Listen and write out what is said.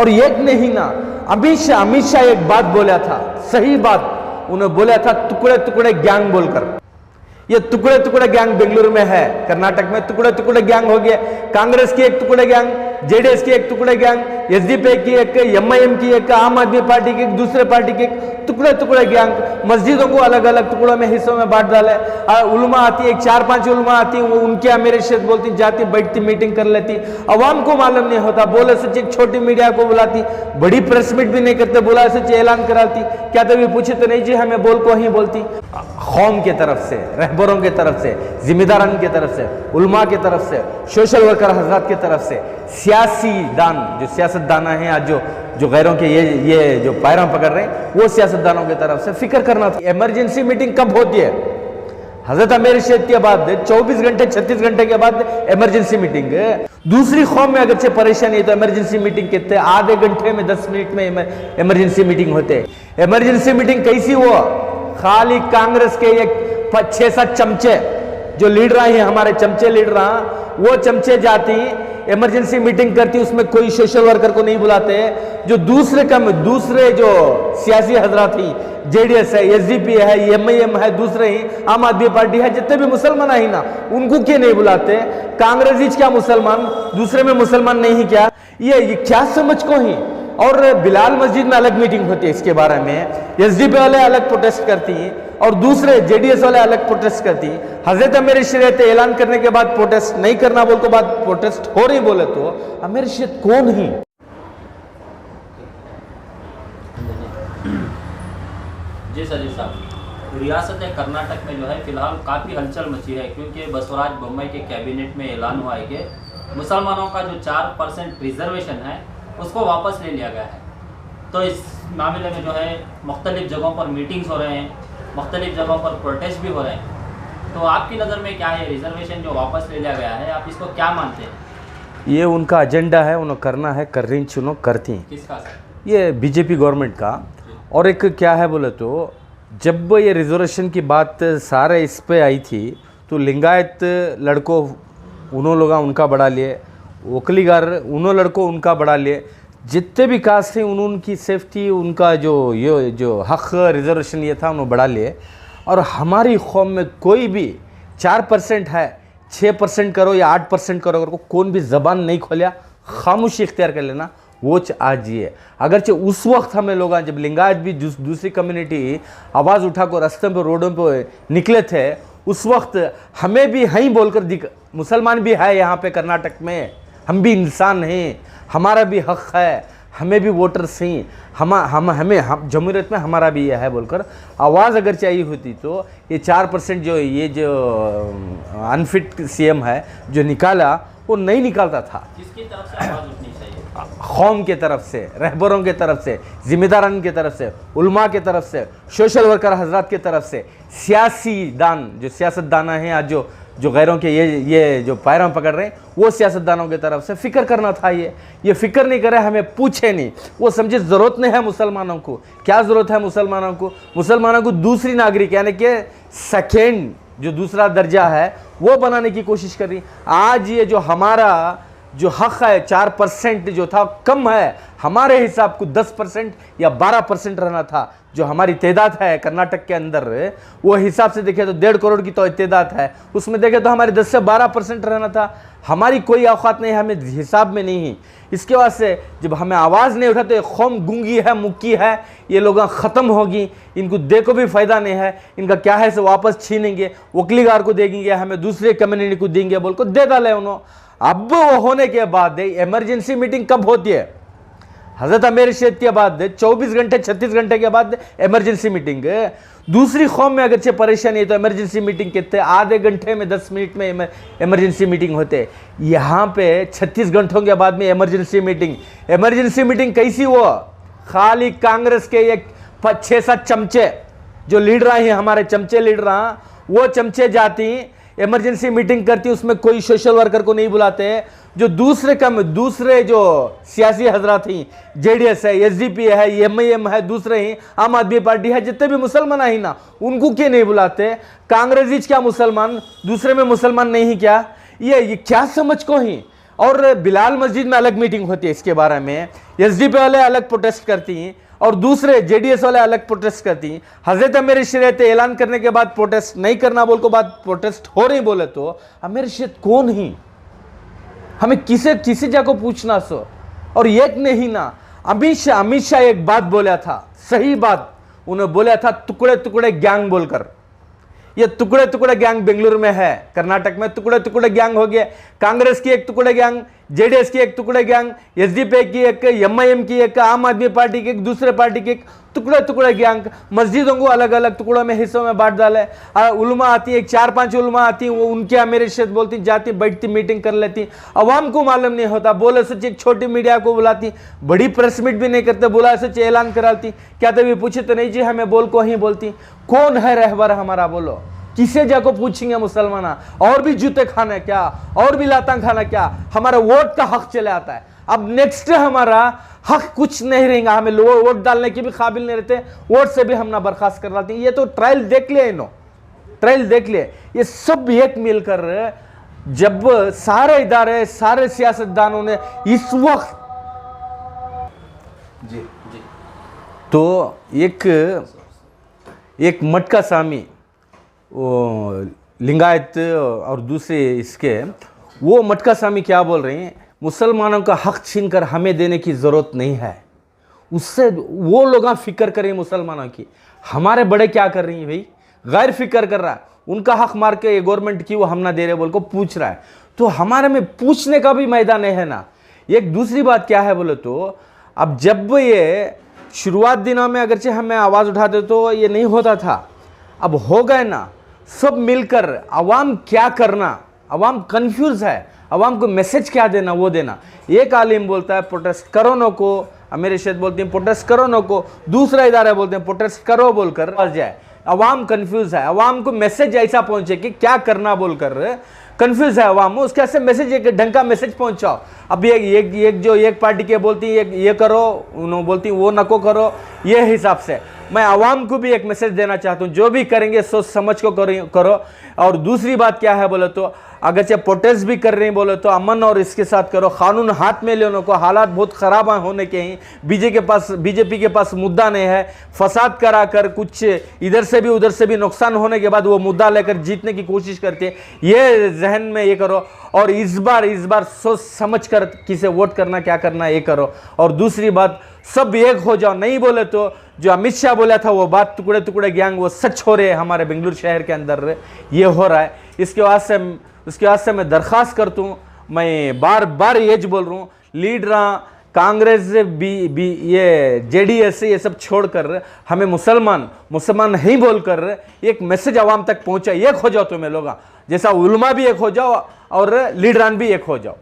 और एक नहीं ना, अमित शाह एक बात बोला था, सही बात उन्होंने बोला था, टुकड़े टुकड़े गैंग बोलकर। ये टुकड़े टुकड़े गैंग बेंगलुरु में है, कर्नाटक में टुकड़े टुकड़े गैंग हो गया। कांग्रेस की एक टुकड़े गैंग, जेडीएस की एक टुकड़े गैंग, एसडीपी की एक, एमआईएम की एक, आम आदमी पार्टी की एक, दूसरे पार्टी की एक, टुकड़े टुकड़े गैंग। मस्जिदों को अलग अलग टुकड़ों में, हिस्सों में बांट डाले। उलमा आती है, 4-5 उलमा आती, वो उनके मेरे शेख बोलती, जाती बैठती मीटिंग कर लेती, अवाम को मालूम नहीं होता। बोले सच एक छोटी मीडिया को बुलाती, बड़ी प्रेस मीट भी नहीं करते, बोला सच ऐलान कराती, क्या तभी पूछे तो नहीं जी हमें बोल को ही बोलती। कौम की तरफ से, रहबरों की तरफ से, जिम्मेदारान की तरफ से, उलमा की तरफ से, सोशल वर्कर हजरात की तरफ से, सियासी दान जो सियासतदाना है आज जो गैरों के ये जो पैरों पकड़ रहे हैं, वो सियासतदानों की तरफ से फिक्र करना था। इमरजेंसी मीटिंग कब होती है? हजरत अमीर शेख के बाद 24 घंटे 36 घंटे के बाद इमरजेंसी मीटिंग। दूसरी कौम में अगरचे परेशानी है तो इमरजेंसी मीटिंग कहते हैं, आधे घंटे में 10 मिनट में इमरजेंसी मीटिंग होते। इमरजेंसी मीटिंग कैसी हुआ? खाली कांग्रेस के एक 6-7 चमचे जो लीडर हैं, हमारे चमचे लीडर, वो चमचे जाती इमरजेंसी मीटिंग करती, उसमें कोई सोशल वर्कर को नहीं बुलाते। जो दूसरे जो सियासी हजरात ही, जेडीएस है, एसडीपी है, एमआईएम है, दूसरे ही आम आदमी पार्टी है, जितने भी मुसलमान है ना, उनको क्यों नहीं बुलाते? कांग्रेस ही क्या मुसलमान, दूसरे में मुसलमान नहीं क्या? ये क्या समझ को ही। और बिलाल मस्जिद में अलग मीटिंग होती है इसके बारे में, एसडीपी वाले अलग प्रोटेस्ट करती हैं और दूसरे जेडीएस वाले अलग प्रोटेस्ट करती हैं। हजरत अमीर शरीयत ऐलान करने के बाद प्रोटेस्ट नहीं करना बोल के बाद प्रोटेस्ट हो रही बोले तो अमीर शरीयत कौन ही? जी सजीद साहब, रियासत कर्नाटक में जो है फिलहाल काफ़ी हलचल मची है, क्योंकि बसवराज बोम्मई के कैबिनेट में ऐलान हुआ है कि मुसलमानों का जो 4% रिजर्वेशन है उसको वापस ले लिया गया है। तो इस मामले में जो है मुख्तलिफ जगहों पर मीटिंग्स हो रहे हैं, मुख्तलिफ जगहों पर प्रोटेस्ट भी हो रहे हैं। तो आपकी नज़र में क्या है, रिजर्वेशन जो वापस ले लिया गया है, आप इसको क्या मानते हैं? ये उनका एजेंडा है, उन्हें करना है, कर रही चुनो करती हैं। किसका सर? ये बीजेपी गवर्नमेंट का। और एक क्या है बोले तो, जब ये रिजर्वेशन की बात सारे इस पे आई थी तो लिंगायत लड़कों उन्हों लोग उनका बढ़ा लिए, वकलीगार उन्हों लड़कों उनका बढ़ा लिए, जितने भी कास्ट थे उनकी सेफ्टी, उनका जो हक रिजर्वेशन ये था उन्होंने बढ़ा लिए। और हमारी कौम में कोई भी 4% है, 6% करो या 8% करो, अगर कौन भी ज़बान नहीं खोलिया, खामोशी इख्तियार कर लेना, वो आज ये। अगरचे उस वक्त हमें लोग जब लिंगायत भी दूसरी कम्युनिटी आवाज़ उठाकर रास्ते पर रोडों पर निकले थे, उस वक्त हमें भी हैं बोलकर मुसलमान भी है यहाँ पे कर्नाटक में, हम भी इंसान हैं, हमारा भी हक है, हमें भी वोटर्स हैं, हमें जमहूरियत में हमारा भी यह है बोलकर आवाज़ अगर चाहिए होती तो ये 4% जो अनफिट सीएम है जो निकाला, वो नहीं निकालता था। किसकी तरफ से आवाज़ उठनी चाहिए? कौम के तरफ से, रहबरों के तरफ से, जिम्मेदारान के तरफ से, उलमा के तरफ से, सोशल वर्कर हजरात के तरफ से, सियासी दान जो सियासतदाना है आज जो गैरों के ये जो पैरों पकड़ रहे हैं, वो सियासतदानों की तरफ से फिक्र करना था। ये फिक्र नहीं करे, हमें पूछे नहीं, वो समझे ज़रूरत नहीं है मुसलमानों को। क्या ज़रूरत है मुसलमानों को? मुसलमानों को दूसरी नागरिक यानी कि सेकेंड जो दूसरा दर्जा है वो बनाने की कोशिश कर रही। आज ये जो हमारा जो हक है 4% जो था कम है, हमारे हिसाब को 10% या 12% रहना था। जो हमारी तादाद है कर्नाटक के अंदर, वो हिसाब से देखें तो 1.5 करोड़ की तो तादाद है, उसमें देखें तो हमारे 10 से 12% रहना था। हमारी कोई औकात नहीं है, हमें हिसाब में नहीं है। इसके वास्ते जब हमें आवाज़ नहीं उठाते, तो कौम गूंगी है, मुक्की है, ये लोग ख़त्म होगी, इनको देखो भी फ़ायदा नहीं है। इनका क्या है से वापस छीनेंगे, वकलीगार को देंगे, हमें दूसरे कम्युनिटी को देंगे बोल को दे डाले उन्होंने। अब वो होने के बाद इमरजेंसी मीटिंग कब होती है? हजरत अमीर शेख के बाद 24 घंटे 36 घंटे के बाद इमरजेंसी मीटिंग। दूसरी कौम में अगरचे परेशानी है तो इमरजेंसी मीटिंग कहते हैं, आधे घंटे में 10 मिनट में इमरजेंसी मीटिंग होते। यहाँ पे 36 घंटों के बाद में इमरजेंसी मीटिंग। इमरजेंसी मीटिंग कैसी हुआ? खाली कांग्रेस के एक 6-7 चमचे जो लीडर हैं, हमारे चमचे लीडर, वो चमचे जाती इमरजेंसी मीटिंग करती, उसमें कोई सोशल वर्कर को नहीं बुलाते। जो दूसरे जो सियासी हजरात हैं, जेडीएस है, एसडीपी है, एमआईएम है, दूसरे ही आम आदमी पार्टी है, जितने भी मुसलमान है ना, उनको क्यों नहीं बुलाते? कांग्रेस ही क्या मुसलमान, दूसरे में मुसलमान नहीं क्या? ये क्या समझ को ही। और बिलाल मस्जिद में अलग मीटिंग होती है इसके बारे में, एसडीपी वाले अलग प्रोटेस्ट करती हैं और दूसरे जेडीएस वाले अलग प्रोटेस्ट करती हैं। हजरत अमीर शरीयत ऐलान करने के बाद प्रोटेस्ट नहीं करना बोल को बाद प्रोटेस्ट हो रही बोले तो अमीर शरीयत कौन ही, हमें किसी जगह पूछना सो। और एक नहीं ना, अमित शाह एक बात बोला था, सही बात उन्होंने बोला था, टुकड़े टुकड़े गैंग बोलकर। ये टुकड़े टुकड़े गैंग बेंगलुरु में है, कर्नाटक में टुकड़े टुकड़े गैंग हो गया। कांग्रेस की एक टुकड़े गैंग, जेडीएस की एक टुकड़े गैंग, एसडीपी की एक, एमआईएम की एक, आम आदमी पार्टी की एक, दूसरे पार्टी की एक, टुकड़े टुकड़े गैंग। मस्जिदों को अलग अलग टुकड़ों में हिस्सों में बांट डाले। उलमा आती है, एक 4-5 उलमा आती है, वो उनके अमीर शरीयत बोलती, जाती बैठती मीटिंग कर लेती, अवाम को मालूम नहीं होता। बोले सच एक छोटी मीडिया को बुलाती, बड़ी प्रेस मीट भी नहीं करते, बुला सच ऐलान कराती, क्या तभी पूछे तो नहीं जी हमें बोल को ही बोलती। कौन है रहबर हमारा बोलो, किसे जाको पूछेंगे मुसलमान, और भी जूते खाना क्या, और भी लाता खाना क्या, हमारा वोट का हक चले आता है। अब नेक्स्ट हमारा हक कुछ नहीं रहेगा, हमें लोग वोट डालने के भी काबिल नहीं रहते, वोट से भी हम ना बर्खास्त कर लाते। ये तो ट्रायल देख लिए इन्हों, ट्रायल देख लिए। ये सब एक मिलकर जब सारे इदारे सारे सियासतदानों ने इस वक्त जी तो एक मटका सामी वो लिंगायत और दूसरे इसके, वो मटका सामी क्या बोल रहे हैं, मुसलमानों का हक छीनकर हमें देने की ज़रूरत नहीं है, उससे वो लोग फिक्र करें मुसलमानों की। हमारे बड़े क्या कर रही हैं भाई, गैर फिक्र कर रहा है, उनका हक मार के ये गवर्नमेंट की वो हम ना दे रहे बोल को पूछ रहा है। तो हमारे में पूछने का भी मैदान है ना। एक दूसरी बात क्या है बोले तो, अब जब ये शुरुआत दिनों में अगरचे हमें आवाज़ उठाते तो ये नहीं होता था, अब हो गए ना, सब मिलकर अवाम क्या करना, अवाम कंफ्यूज है, अवाम को मैसेज क्या देना वो देना। एक आलिम बोलता है प्रोटेस्ट करो नो को, अमीर शरीयत बोलती हैं प्रोटेस्ट करो नो को, दूसरा इदारा बोलते हैं प्रोटेस्ट करो बोलकर आ जाए। अवाम कंफ्यूज है, अवाम को मैसेज ऐसा पहुंचे कि क्या करना बोलकर कंफ्यूज है अवाम, उसके ऐसे मैसेज एक ढंग का मैसेज पहुंचाओ। अब एक जो एक पार्टी के बोलती है ये करो, उन्होंने बोलती वो नको करो, ये हिसाब से मैं अवाम को भी एक मैसेज देना चाहता हूँ, जो भी करेंगे सोच समझ को करो। और दूसरी बात क्या है बोले तो, अगर चाहे प्रोटेस्ट भी कर रहे हैं बोले तो अमन और इसके साथ करो, कानून हाथ में लेने को, हालात बहुत ख़राब होने के हैं, बीजेपी के पास मुद्दा नहीं है, फसाद करा कर कुछ इधर से भी उधर से भी नुकसान होने के बाद वो मुद्दा लेकर जीतने की कोशिश करते हैं, ये जहन में ये करो। और इस बार सोच समझ कर किसे वोट करना क्या करना ये करो। और दूसरी बात, सब एक हो जाओ, नहीं बोले तो जो अमित शाह बोला था वो बात, टुकड़े टुकड़े गैंग वो सच हो रहे हैं हमारे बेंगलुरु शहर के अंदर, ये हो रहा है। उसके वास्ते मैं दरख्वास्त करता हूँ, मैं बार बार ये बोल रहा हूँ, लीडर कांग्रेस ये जेडीएस ये सब छोड़कर हमें मुसलमान नहीं बोलकर एक मैसेज आवाम तक पहुँचा, एक हो जाओ तुम्हें लोग, जैसा उलमा भी एक हो जाओ और लीडरान भी एक हो जाओ।